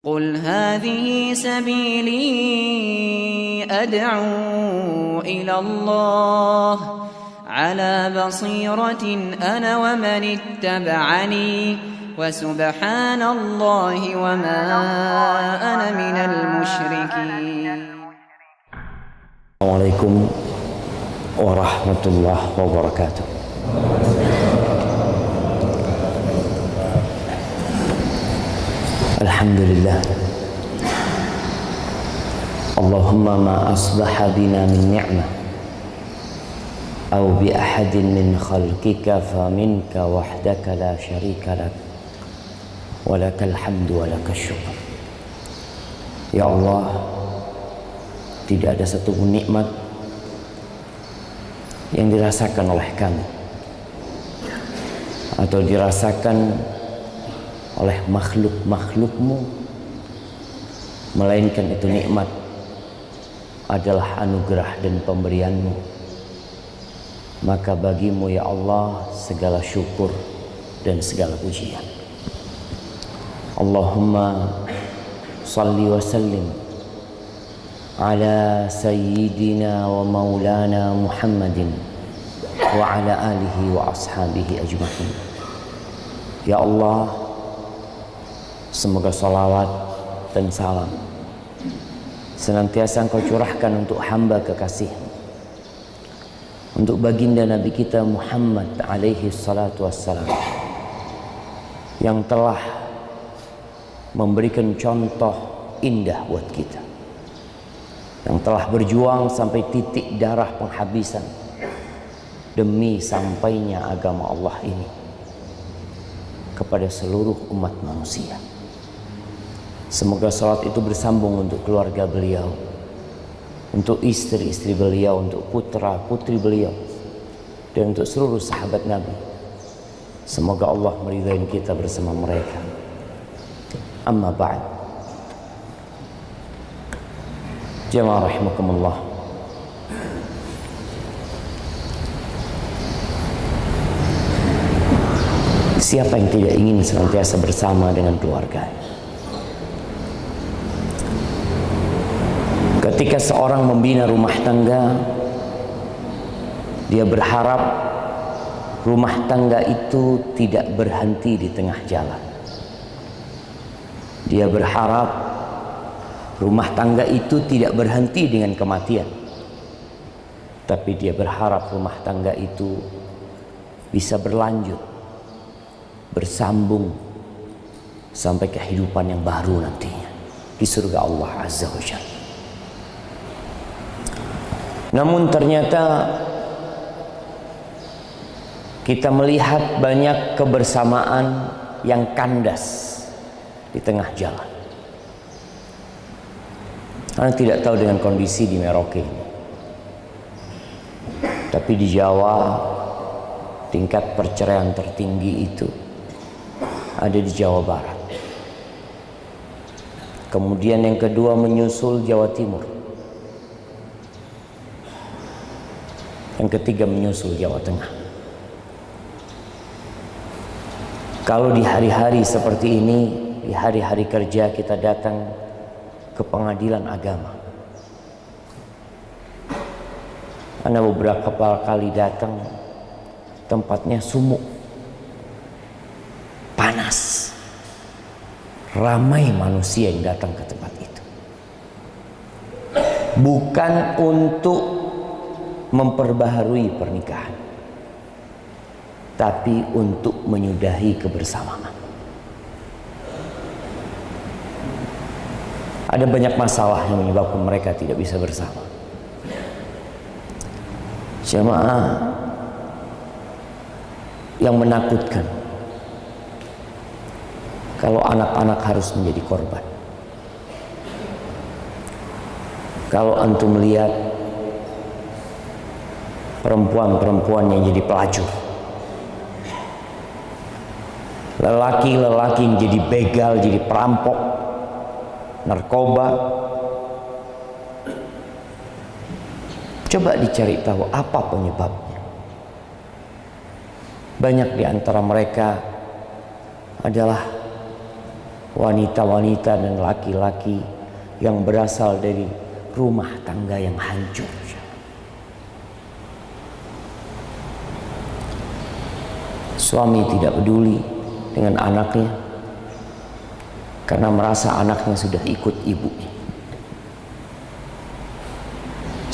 قل هذه سبيلي أدعو إلى الله على بصيرة أنا ومن اتبعني وسبحان الله وما أنا من المشركين. Assalamualaikum warahmatullahi wabarakatuh. Alhamdulillah. Allahumma ma asbaha bina min ni'mah aw bi ahadin min khalqika fa minka wahdaka la syarika lak wa lakal hamdu wa lakas syukur. Ya Allah, tidak ada satu nikmat yang dirasakan oleh kami atau dirasakan oleh makhluk-makhlukmu, melainkan itu nikmat adalah anugerah dan pemberianmu. Maka bagimu ya Allah segala syukur dan segala pujian. Allahumma salli wa sallim ala sayyidina wa maulana Muhammadin wa ala alihi wa ashabihi ajma'in. Ya Allah, semoga salawat dan salam senantiasa Engkau curahkan untuk hamba kekasih-Mu, untuk baginda Nabi kita Muhammad alaihi salatu wassalam, yang telah memberikan contoh indah buat kita, yang telah berjuang sampai titik darah penghabisan demi sampainya agama Allah ini kepada seluruh umat manusia. Semoga salat itu bersambung untuk keluarga beliau, untuk istri-istri beliau, untuk putra-putri beliau, dan untuk seluruh sahabat Nabi. Semoga Allah meridai kita bersama mereka. Amma ba'd. Jamaah rahimakumullah. Siapa yang tidak ingin senantiasa bersama dengan keluarga? Ketika seorang membina rumah tangga, dia berharap rumah tangga itu tidak berhenti di tengah jalan. Dia berharap rumah tangga itu tidak berhenti dengan kematian, tapi dia berharap rumah tangga itu bisa berlanjut, bersambung sampai kehidupan yang baru nantinya di surga Allah Azza wa Jalla. Namun ternyata kita melihat banyak kebersamaan yang kandas di tengah jalan. Anda tidak tahu dengan kondisi di Merauke ini, tapi di Jawa tingkat perceraian tertinggi itu ada di Jawa Barat. Kemudian yang kedua menyusul Jawa Timur. Yang ketiga menyusul Jawa Tengah. Kalau di hari-hari seperti ini, di hari-hari kerja kita datang ke pengadilan agama, Anda beberapa kali datang, tempatnya sumuk, panas, ramai manusia yang datang ke tempat itu. Bukan untuk memperbaharui pernikahan, tapi untuk menyudahi kebersamaan. Ada banyak masalah yang menyebabkan mereka tidak bisa bersama. Jemaah, yang menakutkan kalau anak-anak harus menjadi korban. Kalau antum melihat perempuan-perempuan yang jadi pelacur, lelaki-lelaki yang jadi begal, jadi perampok, narkoba, coba dicari tahu apa penyebabnya. Banyak di antara mereka adalah wanita-wanita dan laki-laki yang berasal dari rumah tangga yang hancur. Suami tidak peduli dengan anaknya karena merasa anaknya sudah ikut ibunya.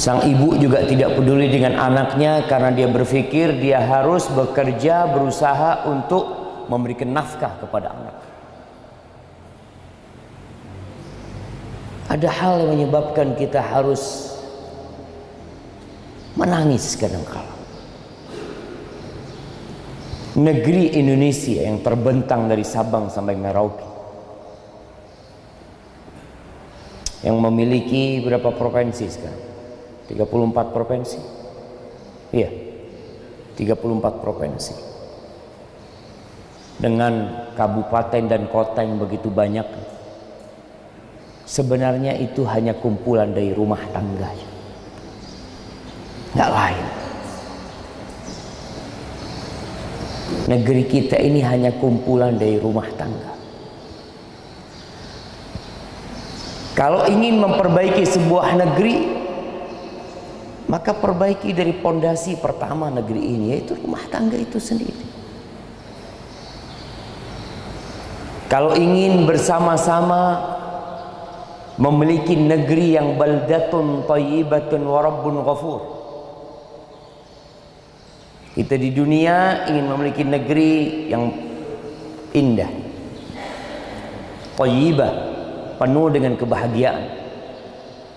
Sang ibu juga tidak peduli dengan anaknya karena dia berpikir dia harus bekerja, berusaha untuk memberikan nafkah kepada anak. Ada hal yang menyebabkan kita harus menangis kadang-kala. Negeri Indonesia yang terbentang dari Sabang sampai Merauke, yang memiliki berapa provinsi sekarang? 34 provinsi. Iya, 34 provinsi. Dengan kabupaten dan kota yang begitu banyak. Sebenarnya itu hanya kumpulan dari rumah tangga, nggak lain. Negeri kita ini hanya kumpulan dari rumah tangga. Kalau ingin memperbaiki sebuah negeri, maka perbaiki dari pondasi pertama negeri ini, yaitu rumah tangga itu sendiri. Kalau ingin bersama-sama memiliki negeri yang baldatun thayyibatun wa rabbun ghafur. Kita di dunia ingin memiliki negeri yang indah, thayyibah, penuh dengan kebahagiaan,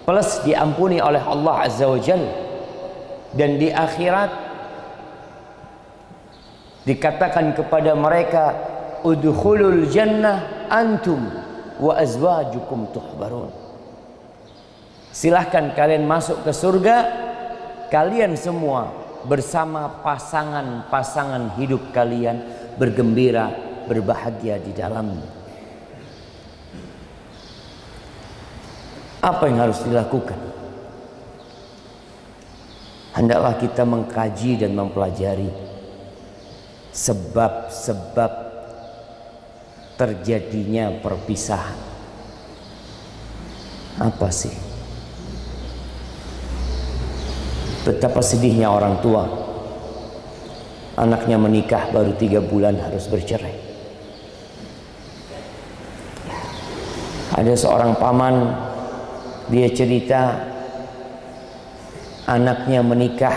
plus diampuni oleh Allah Azza wa Jalla. Dan di akhirat dikatakan kepada mereka, udkhulul jannah antum wa azwajukum tuhbarun. Silahkan kalian masuk ke surga, kalian semua bersama pasangan-pasangan hidup kalian, bergembira, berbahagia di dalamnya. Apa yang harus dilakukan? Hendaklah kita mengkaji dan mempelajari sebab-sebab terjadinya perpisahan. Apa sih? Betapa sedihnya orang tua, anaknya menikah baru 3 bulan harus bercerai. Ada seorang paman, dia cerita anaknya menikah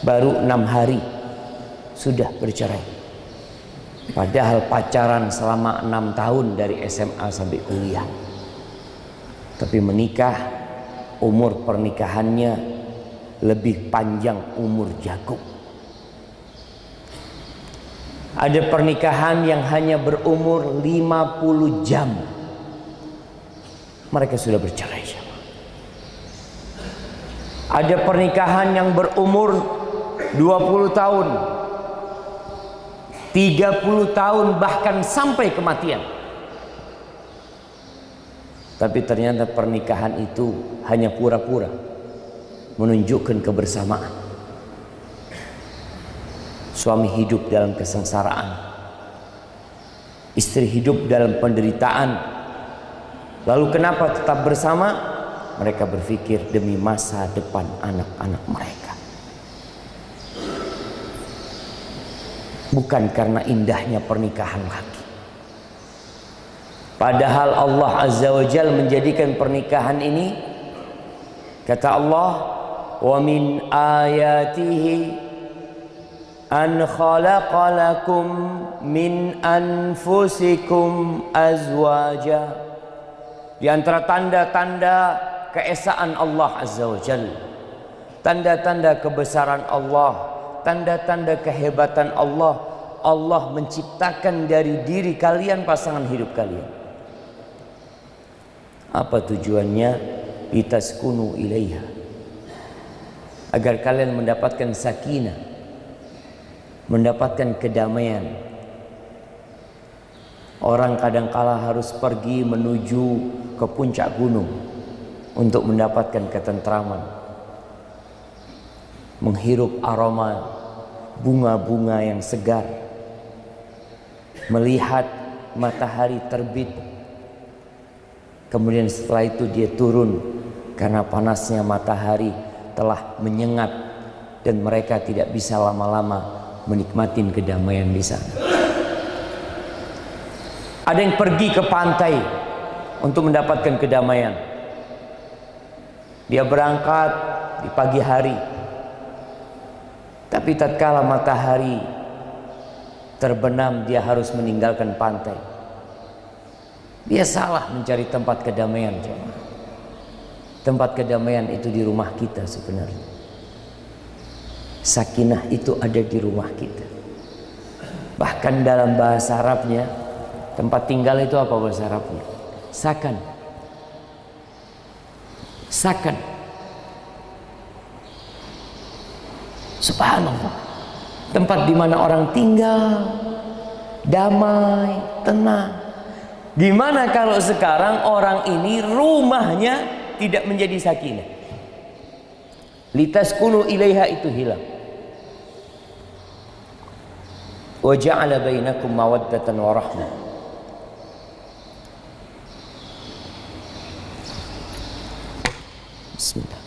baru 6 hari sudah bercerai. Padahal pacaran selama 6 tahun dari SMA sampai kuliah. Tapi menikah, umur pernikahannya lebih panjang umur jagung. Ada pernikahan yang hanya berumur 50 jam. Mereka sudah bercerai. Ada pernikahan yang berumur 20 tahun, 30 tahun, bahkan sampai kematian. Tapi ternyata pernikahan itu hanya pura-pura menunjukkan kebersamaan. Suami hidup dalam kesengsaraan, istri hidup dalam penderitaan. Lalu kenapa tetap bersama? Mereka berpikir demi masa depan anak-anak mereka, bukan karena indahnya pernikahan lagi. Padahal Allah Azza wa Jalla menjadikan pernikahan ini, kata Allah, wa min ayatihi an khalaqa lakum min anfusikum azwaja. Di antara tanda-tanda keesaan Allah Azza wa Jalla, tanda-tanda kebesaran Allah, tanda-tanda kehebatan Allah, Allah menciptakan dari diri kalian pasangan hidup kalian. Apa tujuannya? Litaskunu ilaiha, agar kalian mendapatkan sakinah, mendapatkan kedamaian. Orang kadangkala harus pergi menuju ke puncak gunung untuk mendapatkan ketentraman, menghirup aroma bunga-bunga yang segar, melihat matahari terbit, kemudian setelah itu dia turun karena panasnya matahari telah menyengat dan mereka tidak bisa lama-lama menikmati kedamaian di sana. Ada yang pergi ke pantai untuk mendapatkan kedamaian. Dia berangkat di pagi hari, tapi tatkala matahari terbenam dia harus meninggalkan pantai. Dia salah mencari tempat kedamaian. Tempat kedamaian itu di rumah kita sebenarnya. Sakinah itu ada di rumah kita. Bahkan dalam bahasa Arabnya, tempat tinggal itu apa bahasa Arabnya? Sakan. Sakan. Subhanallah. Tempat di mana orang tinggal damai, tenang. Gimana kalau sekarang orang ini rumahnya tidak menjadi sakinah? Litaskunu ilaiha itu hilang. Wa ja'ala bainakum mawaddatan wa rahmah. Bismillah.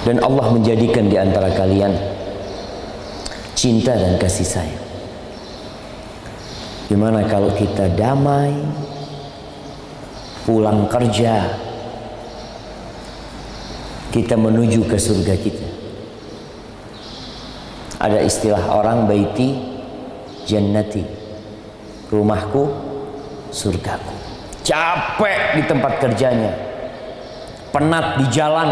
Dan Allah menjadikan di antara kalian cinta dan kasih sayang. Gimana kalau kita damai, pulang kerja, kita menuju ke surga kita. Ada istilah orang, baiti jannati, rumahku surgaku. Capek di tempat kerjanya, penat di jalan,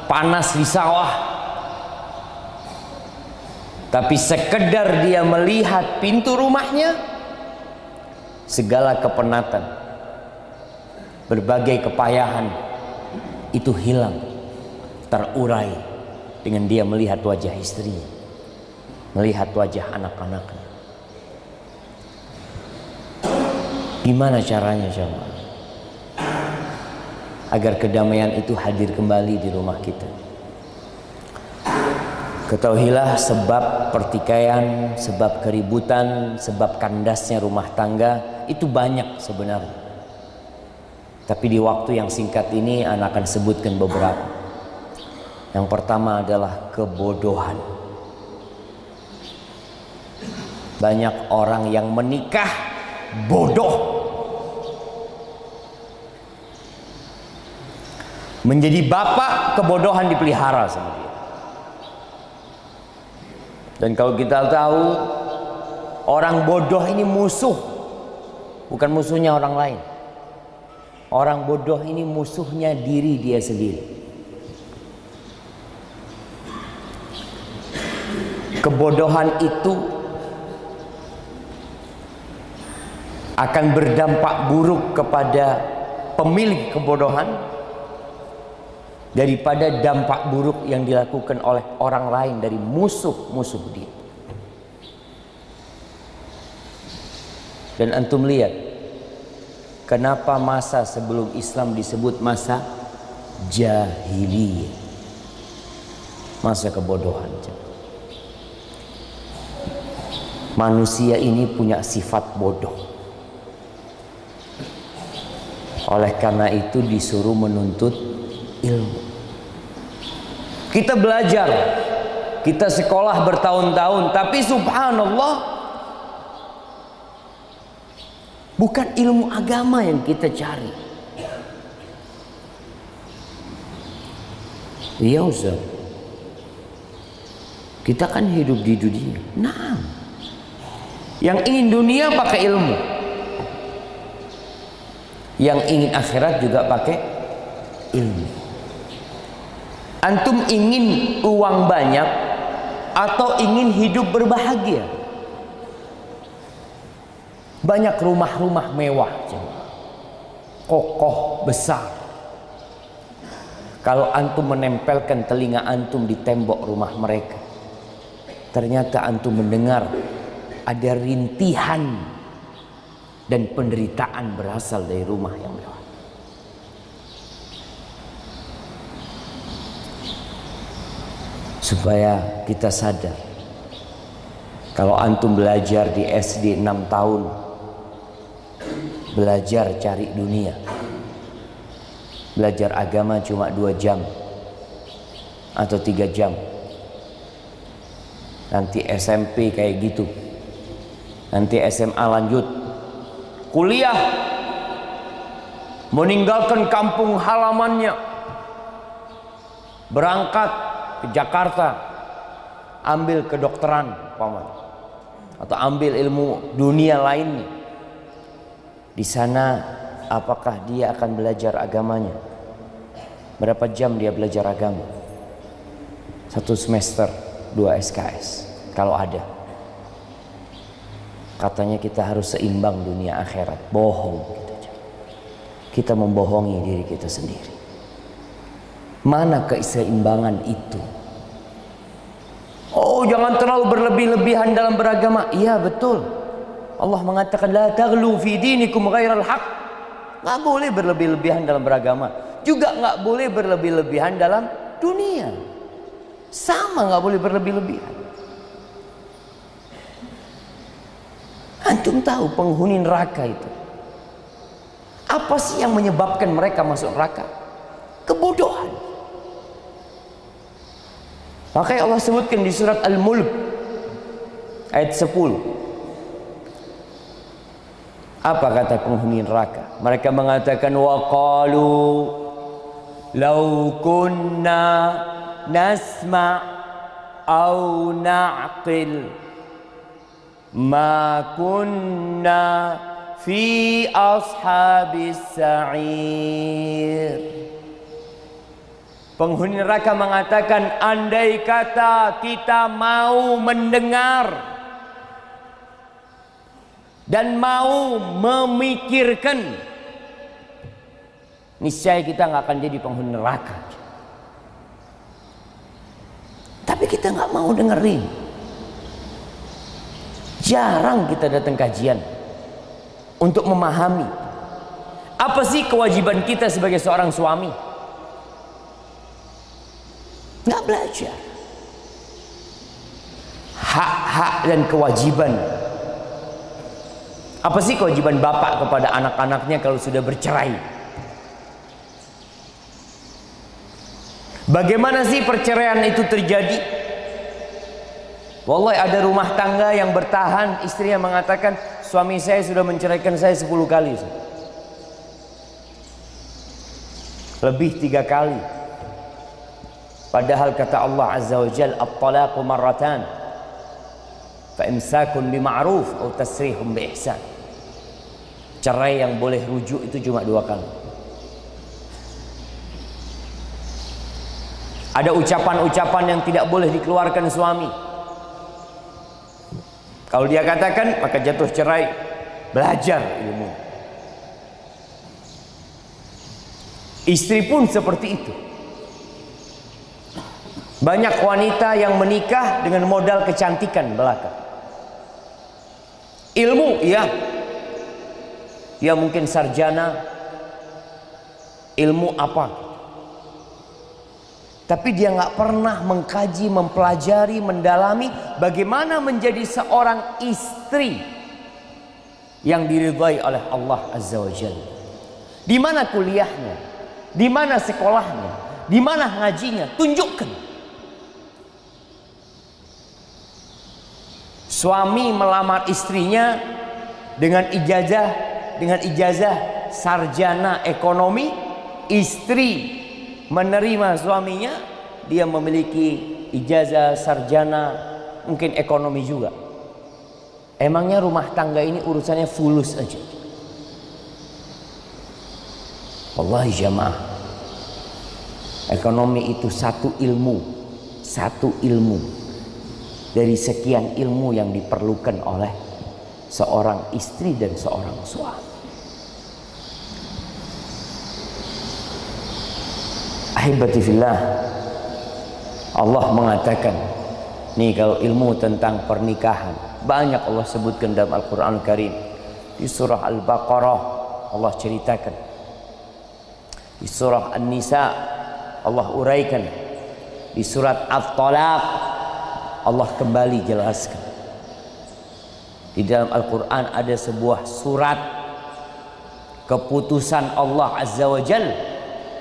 panas di sawah, tapi sekedar dia melihat pintu rumahnya, segala kepenatan, berbagai kepayahan itu hilang, terurai dengan dia melihat wajah istrinya, melihat wajah anak-anaknya. Gimana caranya jemaah agar kedamaian itu hadir kembali di rumah kita? Ketahuilah sebab pertikaian, sebab keributan, sebab kandasnya rumah tangga itu banyak sebenarnya. Tapi di waktu yang singkat ini Ana akan sebutkan beberapa. Yang pertama adalah kebodohan. Banyak orang yang menikah bodoh. Menjadi bapak, kebodohan dipelihara sama dia. Dan kalau kita tahu, orang bodoh ini musuh, bukan musuhnya orang lain. Orang bodoh ini musuhnya diri dia sendiri. Kebodohan itu akan berdampak buruk kepada pemilik kebodohan daripada dampak buruk yang dilakukan oleh orang lain dari musuh-musuh dia. Dan antum lihat, kenapa masa sebelum Islam disebut masa jahiliyah, masa kebodohan. Manusia ini punya sifat bodoh. Oleh karena itu disuruh menuntut ilmu. Kita belajar, kita sekolah bertahun-tahun, tapi subhanallah, bukan ilmu agama yang kita cari. Iya Ustaz, kita kan hidup di dunia. Nah, yang ingin dunia pakai ilmu, yang ingin akhirat juga pakai ilmu. Antum ingin uang banyak atau ingin hidup berbahagia? Banyak rumah-rumah mewah, kokoh, besar. Kalau antum menempelkan telinga antum di tembok rumah mereka, ternyata antum mendengar ada rintihan dan penderitaan berasal dari rumah yang mewah. supaya kita sadar. Kalau antum belajar di SD 6 tahun, belajar cari dunia, belajar agama cuma 2 jam atau 3 jam. Nanti SMP kayak gitu, nanti SMA lanjut, kuliah, meninggalkan kampung halamannya, berangkat ke Jakarta, ambil kedokteran atau ambil ilmu dunia lainnya. Di sana apakah dia akan belajar agamanya? Berapa jam dia belajar agama? 1 semester 2 SKS kalau ada. Katanya kita harus seimbang dunia akhirat. Bohong kita membohongi diri kita sendiri. Mana keseimbangan itu? Oh, jangan terlalu berlebih-lebihan dalam beragama. Iya, betul. Allah mengatakan la taghlu fi dinikum ghairal haq. Enggak boleh berlebih-lebihan dalam beragama. Juga enggak boleh berlebih-lebihan dalam dunia. Sama enggak boleh berlebih-lebihan. Antum tahu penghuni neraka itu, apa sih yang menyebabkan mereka masuk neraka? Kebodohan. Makanya Allah sebutkan di surat Al-Mulk ayat 10. Apa kata penghuni neraka? Mereka mengatakan wa qalu law kunna nasma' au na'qil ma kunna fi ashabis sa'ir. Penghuni neraka mengatakan, andai kata kita mau mendengar dan mau memikirkan, niscaya kita nggak akan jadi penghuni neraka. Tapi kita nggak mau dengerin. Jarang kita datang kajian untuk memahami apa sih kewajiban kita sebagai seorang suami. Nggak belajar hak-hak dan kewajiban. Apa sih kewajiban bapak kepada anak-anaknya kalau sudah bercerai? Bagaimana sih perceraian itu terjadi? Wallahi ada rumah tangga yang bertahan, istrinya mengatakan suami saya sudah menceraikan saya 10 kali, lebih 3 kali. Padahal kata Allah Azza wa Jalla, at-talaqu marratan fa imsakun bima'ruf atau tasrihum bi ihsan. Cerai yang boleh rujuk itu cuma 2 kali. Ada ucapan-ucapan yang tidak boleh dikeluarkan suami. Kalau dia katakan maka jatuh cerai. Belajar ilmu. Istri pun seperti itu. Banyak wanita yang menikah dengan modal kecantikan belaka. Ilmu, iya. Dia mungkin sarjana ilmu apa, tapi dia nggak pernah mengkaji, mempelajari, mendalami bagaimana menjadi seorang istri yang diridhai oleh Allah Azza wa Jalla. Di mana kuliahnya? Di mana sekolahnya? Di mana ngajinya? Tunjukkan. Suami melamar istrinya dengan ijazah sarjana ekonomi, istri menerima suaminya dia memiliki ijazah sarjana mungkin ekonomi juga. Emangnya rumah tangga ini urusannya fulus aja? Wallahi jamaah, ekonomi itu satu ilmu dari sekian ilmu yang diperlukan oleh seorang istri dan seorang suami. Ahibati fillah, Allah mengatakan nih, kalau ilmu tentang pernikahan banyak Allah sebutkan dalam Al-Quran Al-Karim. Di surah Al-Baqarah Allah ceritakan, di surah An-Nisa Allah uraikan, Di surat At-Talaq Allah kembali jelaskan. Di dalam Al-Quran ada sebuah surat keputusan Allah Azza wa Jal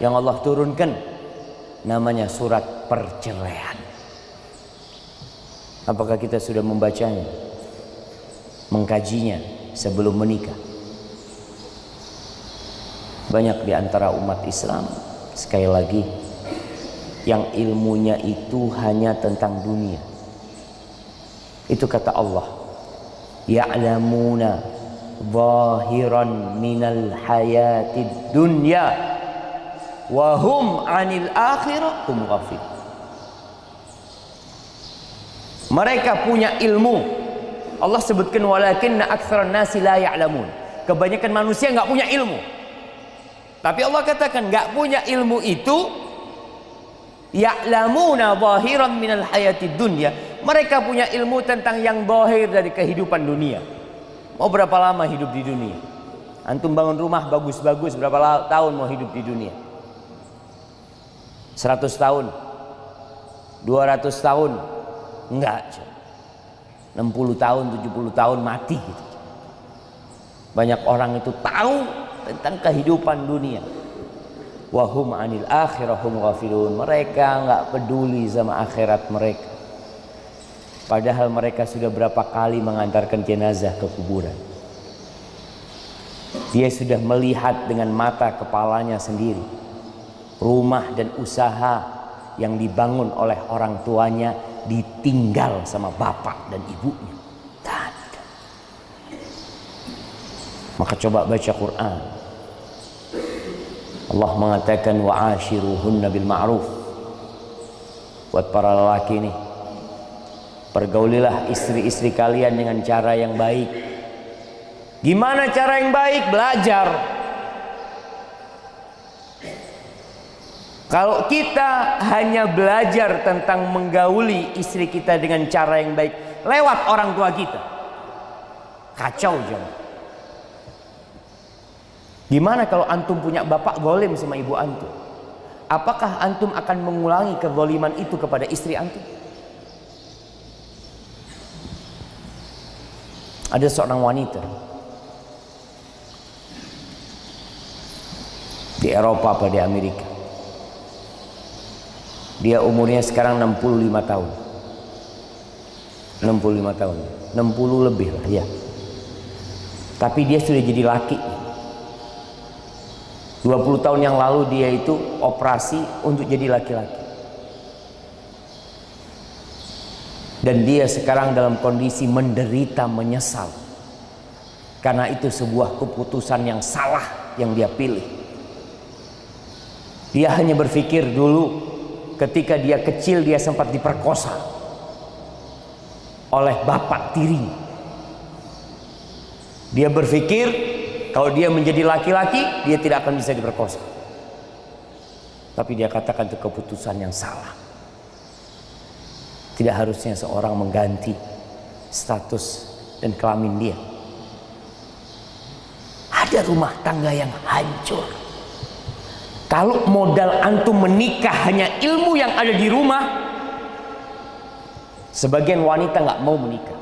yang Allah turunkan, namanya surat perceraian. Apakah kita sudah membacanya, mengkajinya sebelum menikah? Banyak di antara umat Islam, sekali lagi, yang ilmunya itu hanya tentang dunia. Itu kata Allah, ya'lamuna zahiran minal hayatid dunya wa hum 'anil akhirah hum ghafil. Mereka punya ilmu. Allah sebutkan walakinna aktsaran nasi la ya'lamun. Kebanyakan manusia enggak punya ilmu. Tapi Allah katakan enggak punya ilmu itu ya'lamuna zahiran minal hayatid dunya. Mereka punya ilmu tentang yang zahir dari kehidupan dunia. Mau berapa lama hidup di dunia? Antum bangun rumah bagus-bagus, berapa tahun mau hidup di dunia? 100 tahun? 200 tahun? Enggak. 60 tahun, 70 tahun mati gitu. Banyak orang itu tahu tentang kehidupan dunia. Wahum 'anil akhirah hum ghafilun. Mereka enggak peduli sama akhirat mereka. Padahal mereka sudah berapa kali mengantarkan jenazah ke kuburan. Dia sudah melihat dengan mata kepalanya sendiri rumah dan usaha yang dibangun oleh orang tuanya ditinggal sama bapak dan ibunya. Tak ada. Maka coba baca Quran. Allah mengatakan wa'ashiruhunna bil ma'ruf. Buat para lelaki ini, pergaulilah istri-istri kalian dengan cara yang baik. Gimana cara yang baik? Belajar. Kalau kita hanya belajar tentang menggauli istri kita dengan cara yang baik lewat orang tua kita, kacau jangan. Gimana kalau antum punya bapak zalim sama ibu antum? Apakah antum akan mengulangi kezaliman itu kepada istri antum? Ada seorang wanita di Eropa atau di Amerika. Dia umurnya sekarang 65 tahun. 65 tahun. 60 lebih lah ya. Tapi dia sudah jadi laki. 20 tahun yang lalu dia itu operasi untuk jadi laki-laki. Dan dia sekarang dalam kondisi menderita, menyesal. Karena itu sebuah keputusan yang salah yang dia pilih. Dia hanya berpikir dulu ketika dia kecil dia sempat diperkosa oleh bapak tirinya. Dia berpikir kalau dia menjadi laki-laki dia tidak akan bisa diperkosa. Tapi dia katakan itu keputusan yang salah. Tidak harusnya seorang mengganti status dan kelamin dia. Ada rumah tangga yang hancur. Kalau modal antum menikah hanya ilmu yang ada di rumah, sebagian wanita nggak mau menikah.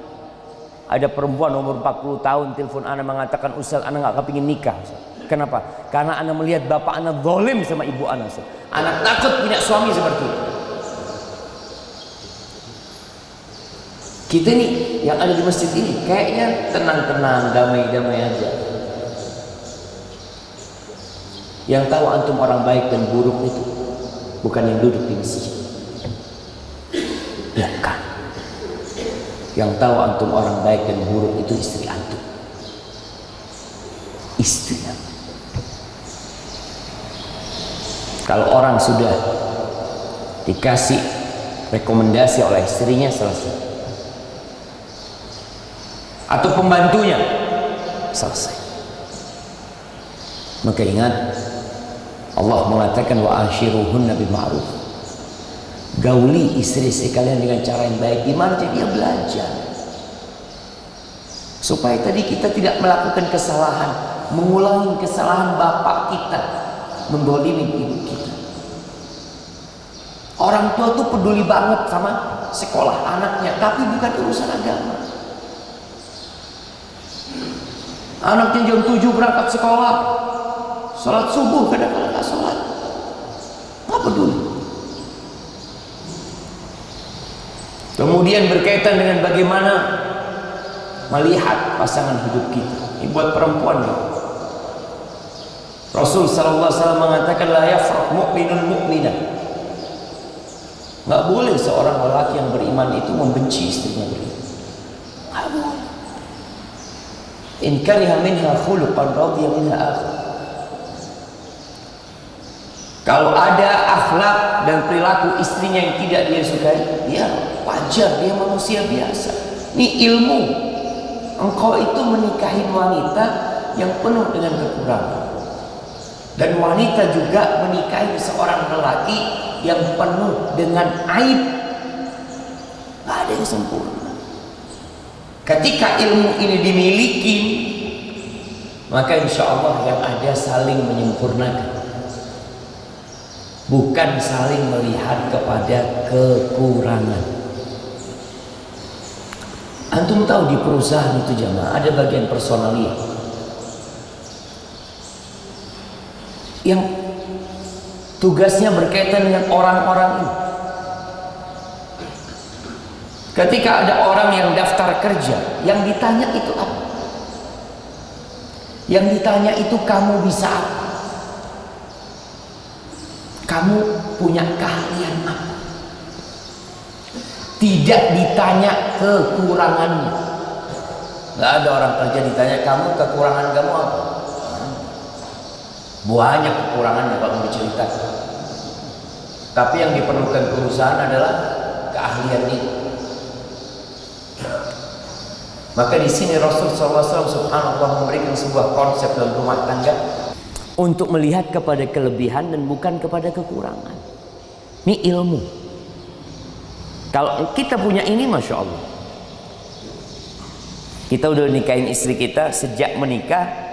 Ada perempuan umur 40 tahun telepon ana mengatakan, Ustaz, ana nggak kepingin nikah. Ustaz. Kenapa? Karena ana melihat bapak ana zalim sama ibu ana. Ustaz. Ana takut punya suami seperti itu. Kita nih yang ada di masjid ini kayaknya tenang-tenang, damai-damai aja. Yang tahu antum orang baik dan buruk itu bukan yang duduk di masjid. Bukan. Yang tahu antum orang baik dan buruk itu istri antum. Istrinya. Kalau orang sudah dikasih rekomendasi oleh istrinya, selesai. Atau pembantunya, selesai. Maka ingat, Allah mengatakan wa ashiruhunna bil ma'ruf. Gauli istri-istri kalian dengan cara yang baik. Gimana dia belajar supaya tadi kita tidak melakukan kesalahan, mengulangi kesalahan bapak kita, membolimi ibu kita. Orang tua tuh peduli banget sama sekolah anaknya, tapi bukan urusan agama. Anaknya jam 7 berangkat sekolah, sholat subuh kadang-kadang nggak sholat, nggak peduli. Kemudian berkaitan dengan bagaimana melihat pasangan hidup kita. Ini buat perempuan ya. Rasul sallallahu alaihi wasallam mengatakan la yafraq mu'minun mu'minah. Enggak boleh seorang lelaki yang beriman itu membenci istrinya beriman. Enggak boleh. In kariha minha khuluqan radiya minha akhar. Kalau ada akhlak dan perilaku istrinya yang tidak dia sukai, ya wajar, dia manusia biasa. Ini ilmu. Engkau itu menikahi wanita yang penuh dengan kekurangan. Dan wanita juga menikahi seorang lelaki yang penuh dengan aib. Tidak ada yang sempurna. Ketika ilmu ini dimiliki, maka insya Allah yang ada saling menyempurnakan, bukan saling melihat kepada kekurangan. Antum tahu di perusahaan itu jamaah ada bagian personalia yang tugasnya berkaitan dengan orang-orang ini. Ketika ada orang yang daftar kerja, yang ditanya itu apa? Yang ditanya itu kamu bisa apa? Kamu punya keahlian apa? Tidak ditanya kekurangannya. Nggak ada orang kerja ditanya kamu kekurangan kamu apa? Banyak kekurangannya kalau mau diceritakan. Tapi yang diperlukan perusahaan adalah keahlian itu. Maka di sini Rasul SAW subhanallah memberikan sebuah konsep dalam rumah tangga untuk melihat kepada kelebihan dan bukan kepada kekurangan. Ini ilmu. Kalau kita punya ini, masya Allah. Kita udah nikahin istri kita, sejak menikah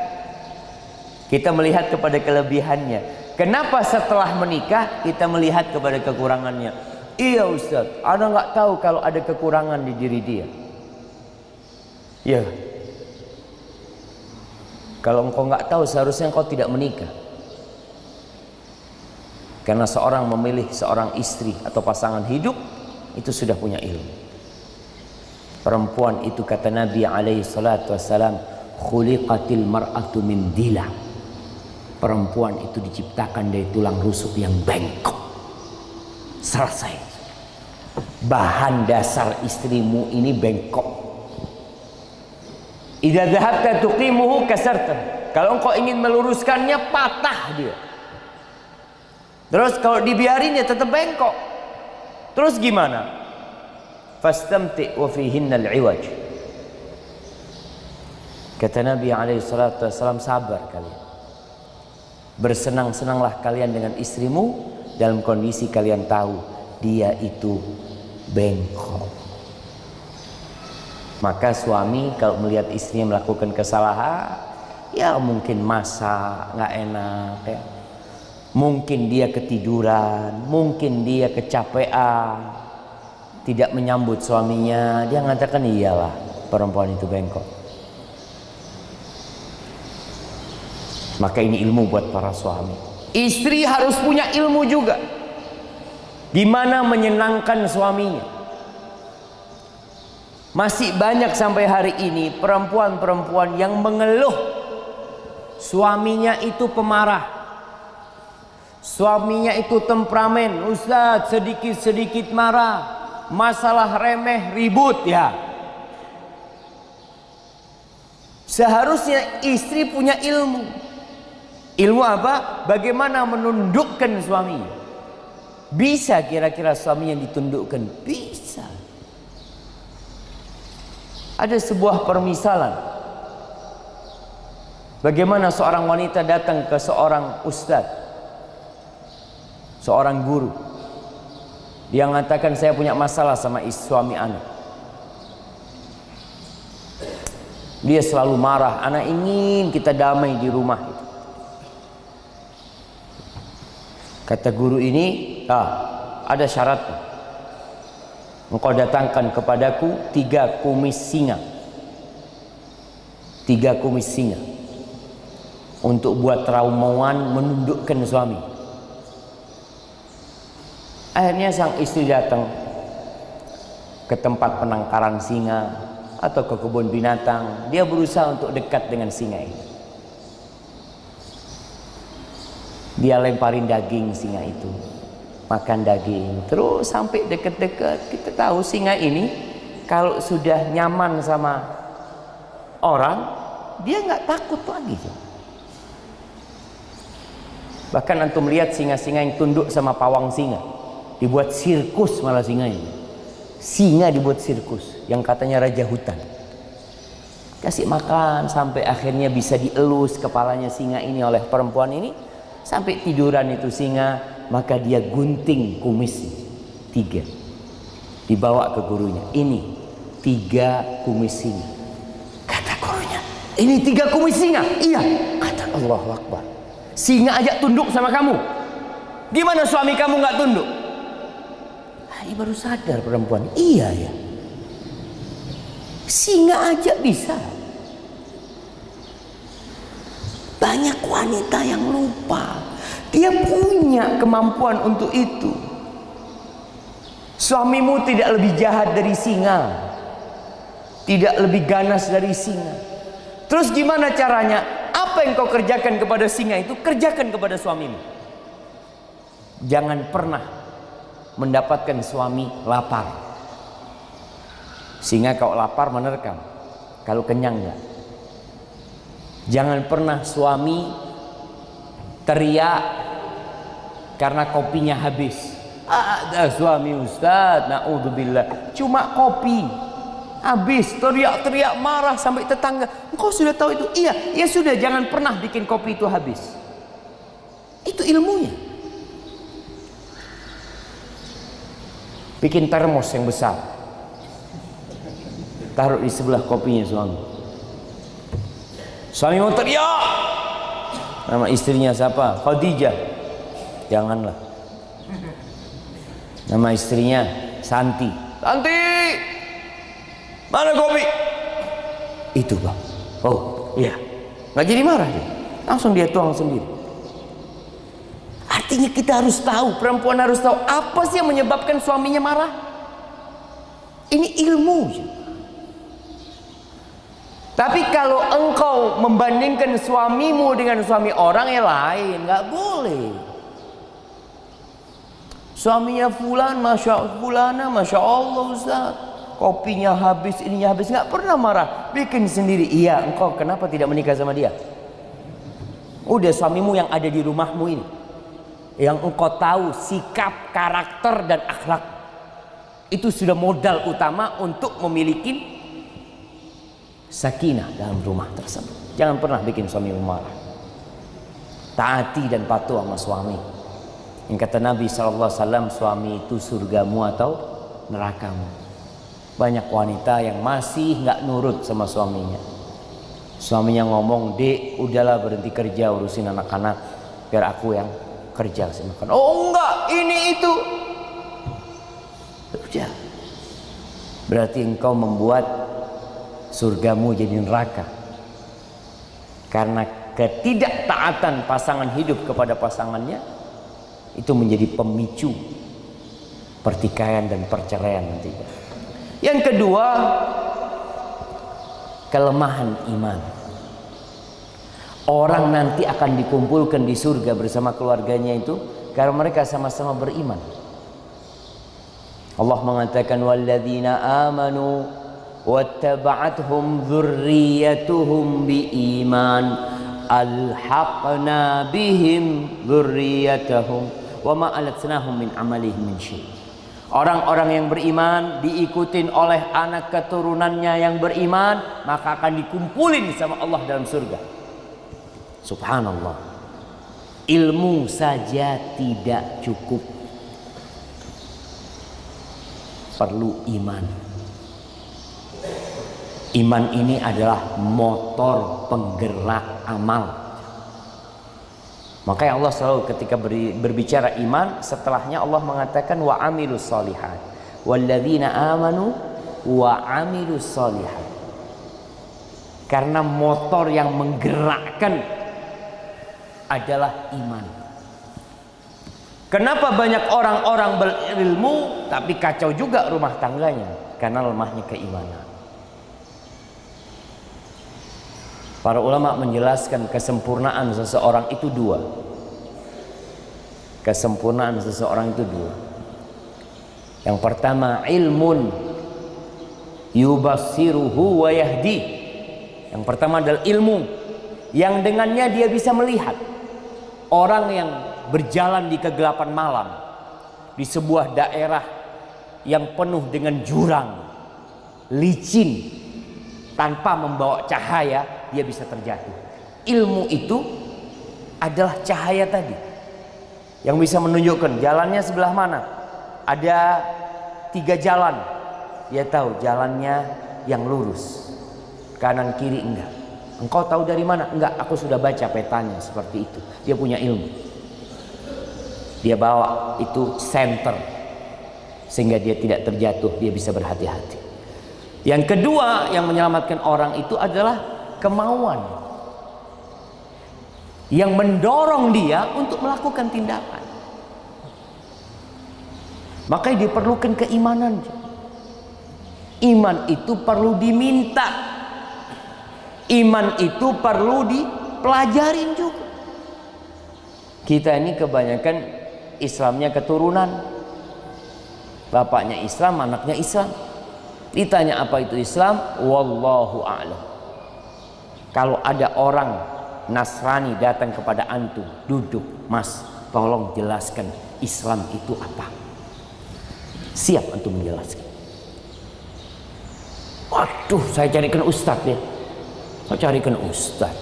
kita melihat kepada kelebihannya. Kenapa setelah menikah kita melihat kepada kekurangannya? Iya Ustaz, Anda nggak tahu kalau ada kekurangan di diri dia. Ya, kalau engkau nggak tahu seharusnya engkau tidak menikah. Karena seorang memilih seorang istri atau pasangan hidup itu sudah punya ilmu. Perempuan itu kata Nabi alaihi salatu wassalam, khuliqatil mar'atu min dila. Perempuan itu diciptakan dari tulang rusuk yang bengkok. Selesai. Bahan dasar istrimu ini bengkok. Idza dhahabta tuqimuhu kasarta. Kalau engkau ingin meluruskannya, patah dia. Terus kalau dibiarin ya tetap bengkok. Terus gimana? Fastamti wa fihinna al-iwaj. Kata Nabi alaihi salatu wasallam, sabar kalian. Bersenang-senanglah kalian dengan istrimu dalam kondisi kalian tahu dia itu bengkok. Maka suami kalau melihat istrinya melakukan kesalahan, ya mungkin masak nggak enak, ya. Mungkin dia ketiduran, mungkin dia kecapean, tidak menyambut suaminya, dia mengatakan iyalah perempuan itu bengkok. Maka ini ilmu buat para suami. Istri harus punya ilmu juga, gimana menyenangkan suaminya. Masih banyak sampai hari ini perempuan-perempuan yang mengeluh suaminya itu pemarah, suaminya itu temperamen. Ustaz, sedikit-sedikit marah, masalah remeh ribut ya. Seharusnya istri punya ilmu. Ilmu apa? Bagaimana menundukkan suaminya. Bisa kira-kira suami yang ditundukkan? Bisa. Ada sebuah permisalan. Bagaimana seorang wanita datang ke seorang ustadz, seorang guru. Dia mengatakan saya punya masalah sama suami anak. Dia selalu marah. Anak ingin kita damai di rumah itu. Kata guru ini, ada syaratnya. Engkau datangkan kepadaku 3 kumis singa. 3 kumis singa. Untuk buat ramuan menundukkan suami. Akhirnya sang istri datang ke tempat penangkaran singa atau ke kebun binatang. Dia berusaha untuk dekat dengan singa ini. Dia lemparin daging singa itu, makan daging terus sampai dekat-dekat. Kita tahu singa ini kalau sudah nyaman sama orang, dia nggak takut lagi. Bahkan antum lihat singa-singa yang tunduk sama pawang singa, dibuat sirkus malah singa ini. Singa dibuat sirkus, yang katanya raja hutan. Kasih makan sampai akhirnya bisa dielus kepalanya singa ini oleh perempuan ini. Sampai tiduran itu singa, maka dia gunting kumisnya 3, dibawa ke gurunya. Ini 3 kumis singa. Kata gurunya, ini 3 kumis singa. Iya. Kata Allahu Akbar, singa aja tunduk sama kamu, gimana suami kamu nggak tunduk? Ini baru sadar perempuan, iya ya, singa aja bisa. Banyak wanita yang lupa dia punya kemampuan untuk itu. Suamimu tidak lebih jahat dari singa, tidak lebih ganas dari singa. Terus gimana caranya? Apa yang kau kerjakan kepada singa itu, kerjakan kepada suamimu. Jangan pernah mendapatkan suami lapar. Singa kalau lapar menerkam, kalau kenyang enggak. Jangan pernah suami teriak karena kopinya habis. Ada suami Ustaz, naudzubillah, cuma kopi habis, teriak-teriak marah sampai tetangga. Engkau sudah tahu itu? Iya, ya sudah, jangan pernah bikin kopi itu habis. Itu ilmunya. Bikin termos yang besar, taruh di sebelah kopinya suami. Suami mau teriak, nama istrinya siapa? Khadijah. Janganlah. Nama istrinya Santi. Santi, mana kopi? Itu bang. Oh iya, nggak jadi marah dia, langsung dia tuang sendiri. Artinya kita harus tahu, perempuan harus tahu apa sih yang menyebabkan suaminya marah. Ini ilmu. Tapi kalau engkau membandingkan suamimu dengan suami orang yang lain, nggak boleh. Suaminya fulan, masya Allah Ustaz, kopinya habis, ininya habis, nggak pernah marah, bikin sendiri. Iya, engkau kenapa tidak menikah sama dia? Udah, suamimu yang ada di rumahmu ini, yang engkau tahu sikap, karakter dan akhlak, itu sudah modal utama untuk memiliki sakinah dalam rumah tersebut. Jangan pernah bikin suami marah. Taati dan patuh sama suami. Yang kata Nabi SAW, suami itu surgamu atau nerakamu. Banyak wanita yang masih nggak nurut sama suaminya. Suaminya ngomong, "Dek, udahlah berhenti kerja, urusin anak-anak, biar aku yang kerja sih makan." "Oh enggak, ini itu." Udah. Berarti engkau membuat surgamu jadi neraka. Karena ketidaktaatan pasangan hidup kepada pasangannya itu menjadi pemicu pertikaian dan perceraian nantinya. Yang kedua, kelemahan iman. Orang nanti akan dikumpulkan di surga bersama keluarganya itu karena mereka sama-sama beriman. Allah mengatakan, walladzina amanu wattaba'athum dzurriyyatuhum biiman alhaqna bihim dzurriyyatahum wama alatnahum min amalihim min syai'. Orang-orang yang beriman diikutin oleh anak keturunannya yang beriman, maka akan dikumpulin sama Allah dalam surga. Subhanallah. Ilmu saja tidak cukup, perlu iman. Iman ini adalah motor penggerak amal. Makanya Allah selalu ketika berbicara iman, setelahnya Allah mengatakan wa amilus solihat, walladzina amanu wa amilus solihat. Karena motor yang menggerakkan adalah iman. Kenapa banyak orang-orang berilmu tapi kacau juga rumah tangganya? Karena lemahnya keimanan. Para ulama menjelaskan kesempurnaan seseorang itu dua. Kesempurnaan seseorang itu dua. Yang pertama, ilmun yubassiruhu wa yahdi. Yang pertama adalah ilmu yang dengannya dia bisa melihat orang yang berjalan di kegelapan malam di sebuah daerah yang penuh dengan jurang, licin, tanpa membawa cahaya, dia bisa terjatuh. Ilmu itu adalah cahaya tadi yang bisa menunjukkan jalannya sebelah mana. Ada 3 jalan, dia tahu jalannya yang lurus, kanan kiri enggak. Engkau tahu dari mana? Enggak, aku sudah baca petanya seperti itu. Dia punya ilmu. Dia bawa itu center sehingga dia tidak terjatuh, dia bisa berhati-hati. Yang kedua yang menyelamatkan orang itu adalah kemauan yang mendorong dia untuk melakukan tindakan. Makanya diperlukan keimanan. Iman itu perlu diminta. Iman itu perlu dipelajarin juga. Kita ini kebanyakan Islamnya keturunan. Bapaknya Islam, anaknya Islam. Ditanya apa itu Islam? Wallahu a'lam. Kalau ada orang Nasrani datang kepada antum, duduk, Mas, tolong jelaskan Islam itu apa? Siap antum menjelaskan. Waduh, saya carikan ustaz ya. Saya carikan ustaz.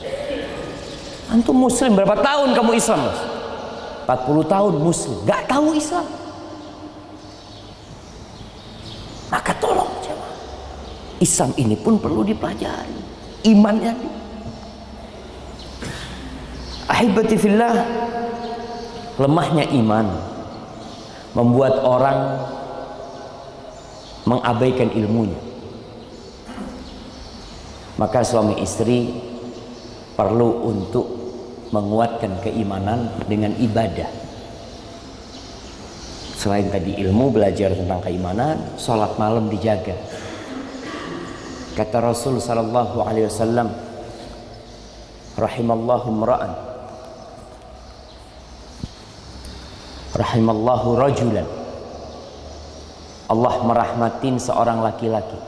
Antum muslim berapa tahun kamu Islam, Mas? 40 tahun muslim, gak tahu Islam. Maka tolong jemaah, Islam ini pun perlu dipelajari. Imannya. Ahibati fillah, lemahnya iman membuat orang mengabaikan ilmunya. Maka suami istri perlu untuk menguatkan keimanan dengan ibadah. Selain tadi ilmu, belajar tentang keimanan, sholat malam dijaga. Kata Rasul sallallahu alaihi wasallam, rahimallahu imra'an, rahimallahu rajulan, Allah merahmatin seorang laki-laki,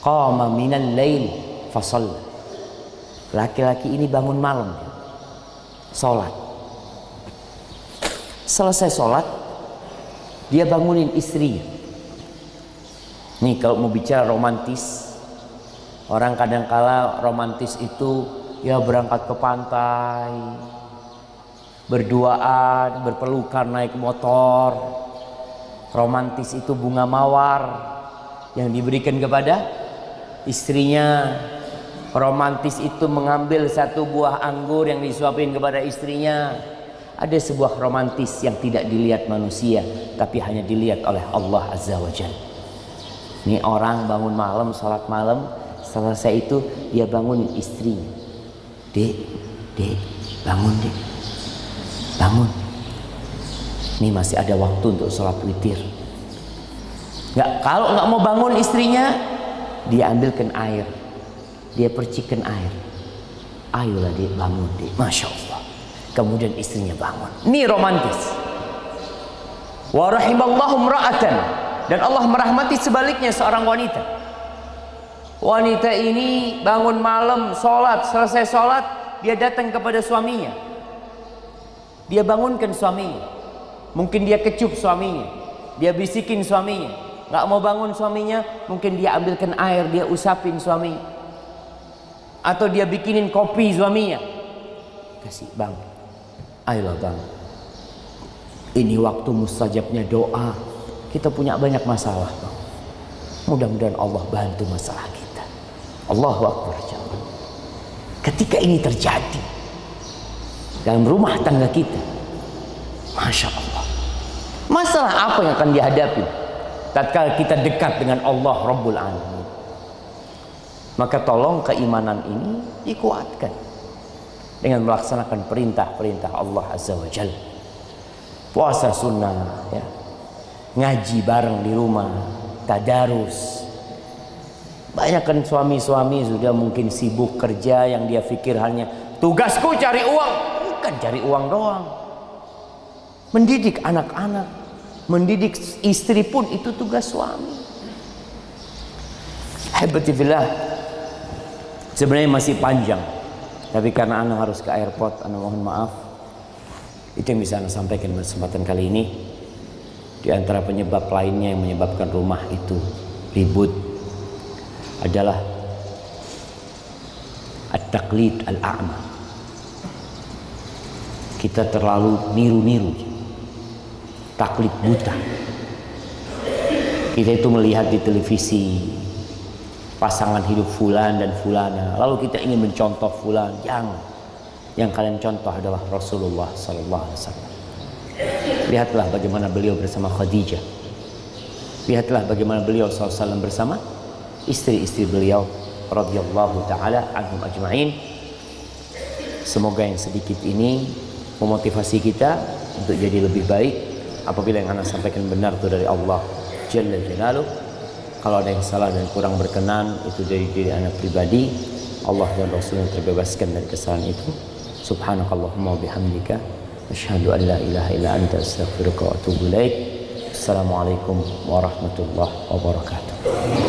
qama minal lail fasalla. Laki-laki ini bangun malam, sholat. Selesai sholat, dia bangunin istrinya. Nih kalau mau bicara romantis, orang kadang-kala romantis itu ya berangkat ke pantai, berduaan, berpelukan naik motor. Romantis itu bunga mawar yang diberikan kepada istrinya. Romantis itu mengambil satu buah anggur yang disuapin kepada istrinya. Ada sebuah romantis yang tidak dilihat manusia, tapi hanya dilihat oleh Allah Azza wa Jalla. Ini orang bangun malam, sholat malam, selesai itu dia bangunin istrinya. Dek, bangun dek, bangun. Ini masih ada waktu untuk sholat witir. Kalau nggak mau bangun istrinya, dia ambilkan air, dia percikan air. Ayolah dek, bangun dek, masya Allah. Kemudian istrinya bangun. Ini romantis. Wa rahimallahu imra'atan, dan Allah merahmati sebaliknya seorang wanita. Wanita ini bangun malam, sholat, selesai sholat, dia datang kepada suaminya. Dia bangunkan suaminya. Mungkin dia kecup suaminya, dia bisikin suaminya. Gak mau bangun suaminya, mungkin dia ambilkan air, dia usapin suaminya. Atau dia bikinin kopi suaminya. Kasih, bang, ayolah bang, ini waktu mustajabnya doa. Kita punya banyak masalah bang, mudah-mudahan Allah bantu masalah kita. Allahu Akbar. Ketika ini terjadi, dalam rumah tangga kita. Masya Allah. Masalah apa yang akan dihadapi tatkala kita dekat dengan Allah Rabbul Alamin? Maka tolong keimanan ini dikuatkan dengan melaksanakan perintah-perintah Allah Azza wa Jalla. Puasa sunnah, ya. Ngaji bareng di rumah, tadarus. Banyak kan suami-suami sudah mungkin sibuk kerja yang dia pikir hanya tugasku cari uang. Bukan cari uang doang. Mendidik anak-anak, mendidik istri pun itu tugas suami. Habibillah, sebenarnya masih panjang, tapi karena anak harus ke airport, anak mohon maaf. Itu yang bisa anak sampaikan pada kesempatan kali ini. Di antara penyebab lainnya yang menyebabkan rumah itu ribut adalah at-taqlid al-a'ma. Kita terlalu niru-niru, taklid buta. Kita itu melihat di televisi pasangan hidup fulan dan fulana, lalu kita ingin mencontoh fulan. Jangan. Yang kalian contoh adalah Rasulullah sallallahu alaihi wasallam. Lihatlah bagaimana beliau bersama Khadijah. Lihatlah bagaimana beliau sallallahu alaihi wasallam bersama istri-istri beliau radhiyallahu taala anhum ajma'in. Semoga yang sedikit ini memotivasi kita untuk jadi lebih baik. Apabila yang anak sampaikan benar itu dari Allah Jalla Jalaluh, kalau ada yang salah dan kurang berkenan itu dari diri anak pribadi. Allah dan Rasulnya terbebaskan dari kesalahan itu. Subhanakallahumma wa bihamdika asyhadu an la ilaha illa anta astaghfiruka wa atubu ilaik. Assalamualaikum warahmatullahi wabarakatuh.